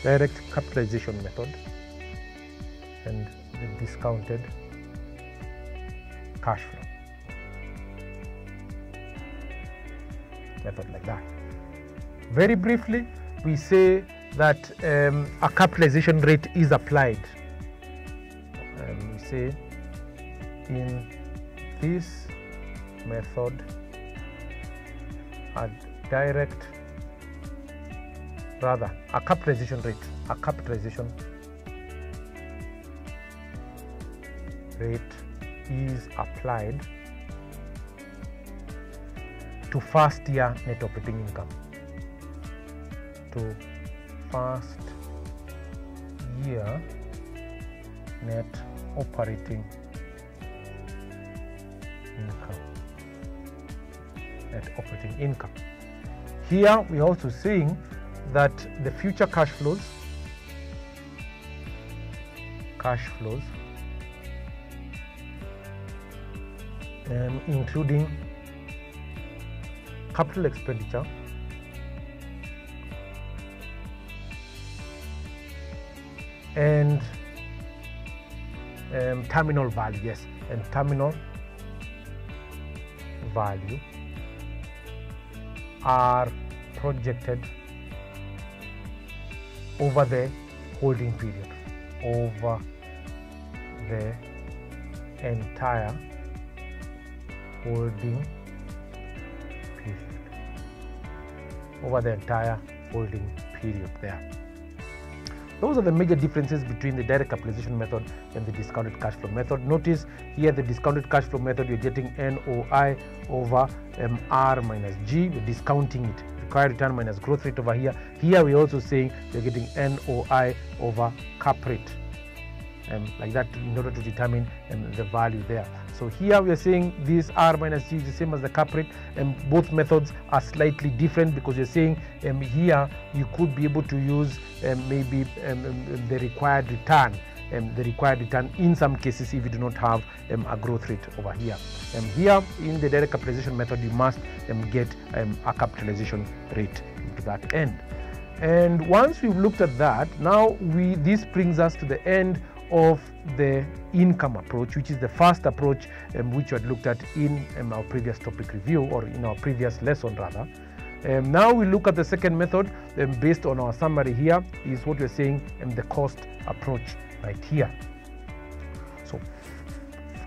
direct capitalization method and the discounted cash flow method, like that. Very briefly, we say that a capitalization rate is applied. We say in this method a capitalization rate is applied to first year net operating income. To first year net operating income. Here we are also saying that the future cash flows including capital expenditure and terminal value, and terminal value are projected over the holding period, over the entire holding period, there. Those are the major differences between the direct capitalization method and the discounted cash flow method. Notice here the discounted cash flow method, you're getting NOI over R minus G, we're discounting it, required return minus growth rate over here. Here we're also saying we're getting NOI over cap rate, like that, in order to determine the value there. So here we are saying this R minus G is the same as the cap rate, and both methods are slightly different because you're saying here you could be able to use maybe the required return in some cases if you do not have a growth rate over here. Here in the direct capitalization method, you must get a capitalization rate to that end. And once we've looked at that, now this brings us to the end of the income approach, which is the first approach which we had looked at in our previous topic review, or in our previous lesson rather. Now we look at the second method based on our summary here, is what we're saying the cost approach right here. So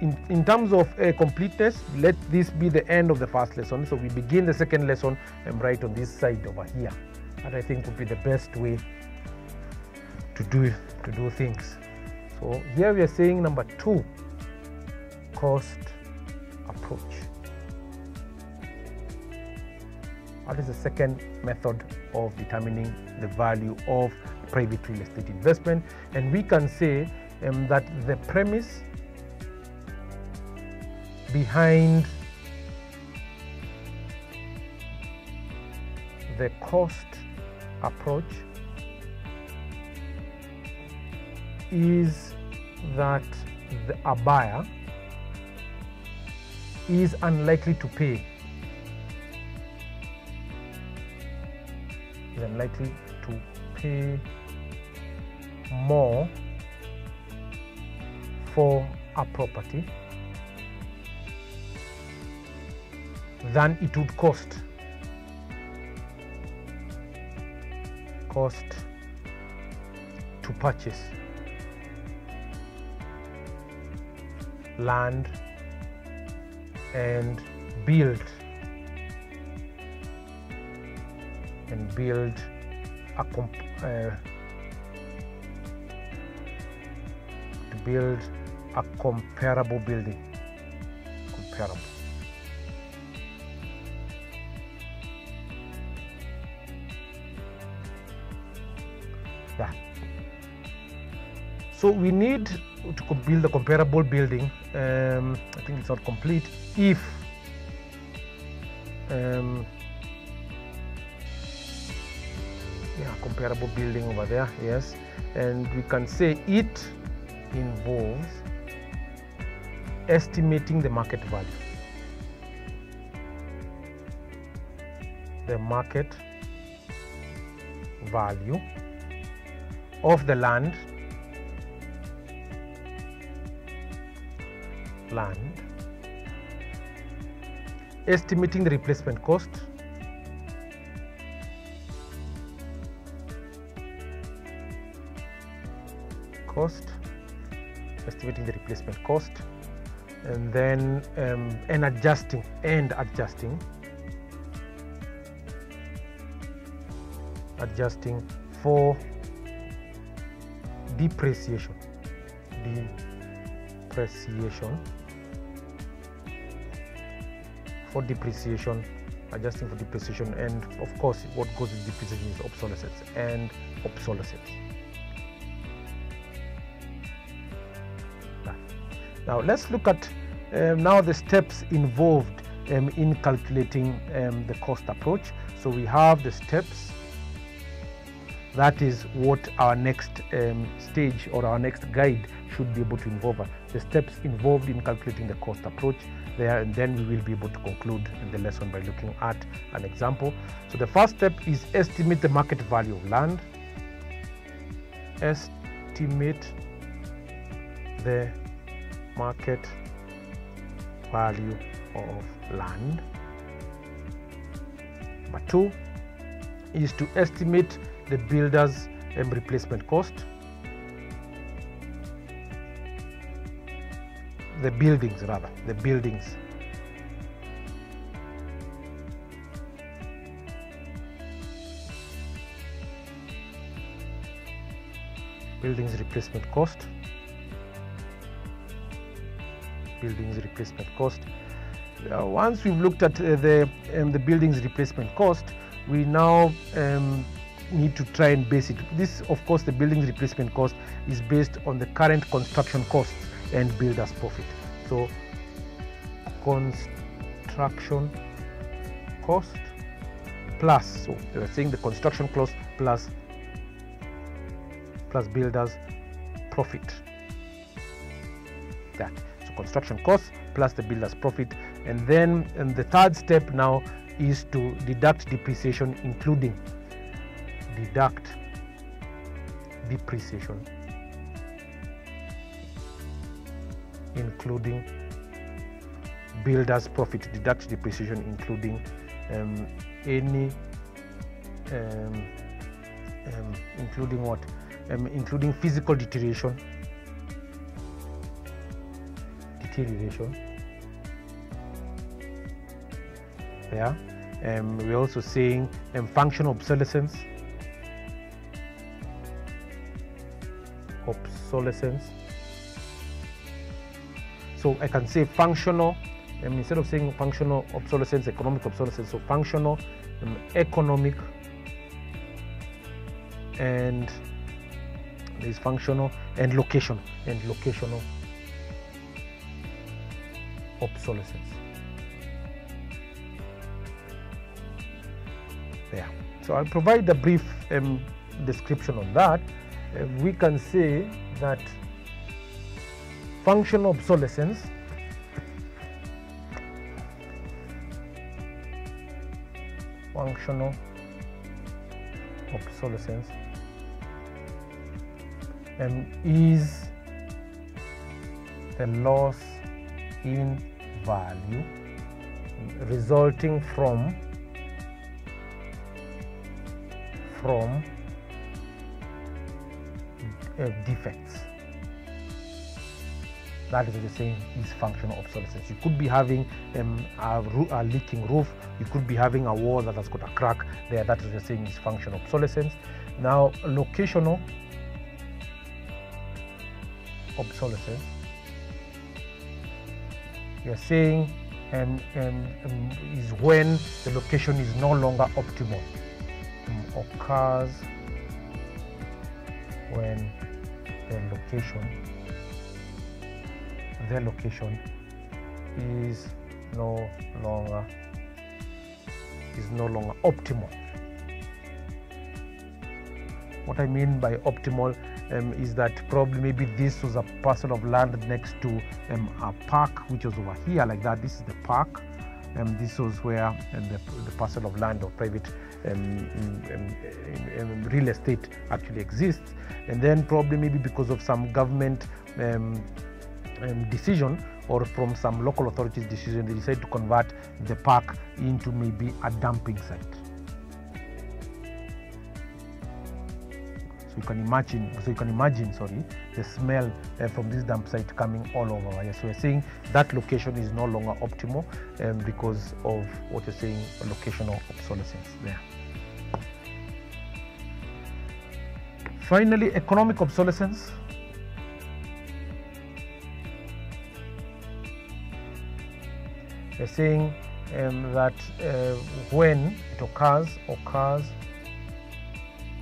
in terms of completeness, let this be the end of the first lesson. So we begin the second lesson right on this side over here. That I think would be the best way to do things. So here we are saying number 2, cost approach. That is the second method of determining the value of private real estate investment, and we can say that the premise behind the cost approach is that a buyer is unlikely to pay more for a property than it would cost to purchase land and build a comparable building. Yeah. So we need to build a comparable building. I think it's not complete if comparable building over there, yes, and we can say it involves estimating the market value. of the land estimating the replacement cost estimating the replacement cost, and then adjusting for depreciation, adjusting for depreciation, and of course what goes with depreciation is obsolescence. Now let's look at now the steps involved in calculating the cost approach. So we have the steps. That is what our next stage or our next guide should be able to involve. The steps involved in calculating the cost approach there, and then we will be able to conclude in the lesson by looking at an example. So the first step is estimate the market value of land. Estimate the market value of land. Number 2 is to estimate the builder's replacement cost. The buildings. Buildings replacement cost. Once we've looked at the building's replacement cost, we now need to try and base it. This, of course, the building's replacement cost is based on the current construction costs and builder's profit. So construction cost plus, so we are saying the construction cost plus builder's profit. That. So construction costs plus the builder's profit, and then the third step now is to deduct depreciation, including builder's profit. Deduct depreciation including including physical deterioration. Yeah, we're also saying functional obsolescence. So I can say functional, instead of saying functional obsolescence, economic obsolescence. So functional, economic, and there is functional and locational obsolescence. There. So I'll provide a brief description on that. We can say that functional obsolescence is the loss in value resulting from defects. That is what you're saying is functional obsolescence. You could be having a leaking roof, you could be having a wall that has got a crack there. That is what you're saying is functional obsolescence. Now locational obsolescence, you're saying is when the location is no longer optimal. Occurs when the location is no longer optimal. What I mean by optimal is that probably maybe this was a parcel of land next to a park which was over here like that. This is the park, this was where the parcel of land or private real estate actually exists, and then probably maybe because of some government decision or from some local authorities decision, they decide to convert the park into maybe a dumping site. So you can imagine, the smell from this dump site coming all over. So we're saying that location is no longer optimal because of what you're saying, locational obsolescence there. Finally, economic obsolescence. We're saying that when it occurs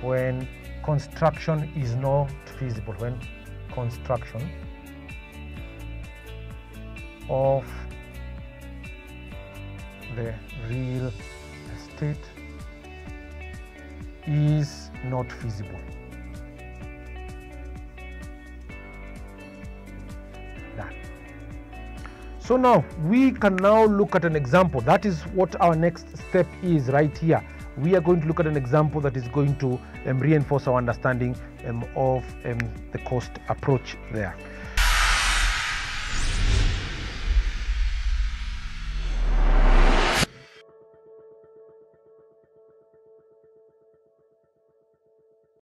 when construction is not feasible, when construction of the real estate is not feasible. That. So now we can now look at an example. That is what our next step is right here. We are going to look at an example that is going to reinforce our understanding of the cost approach there.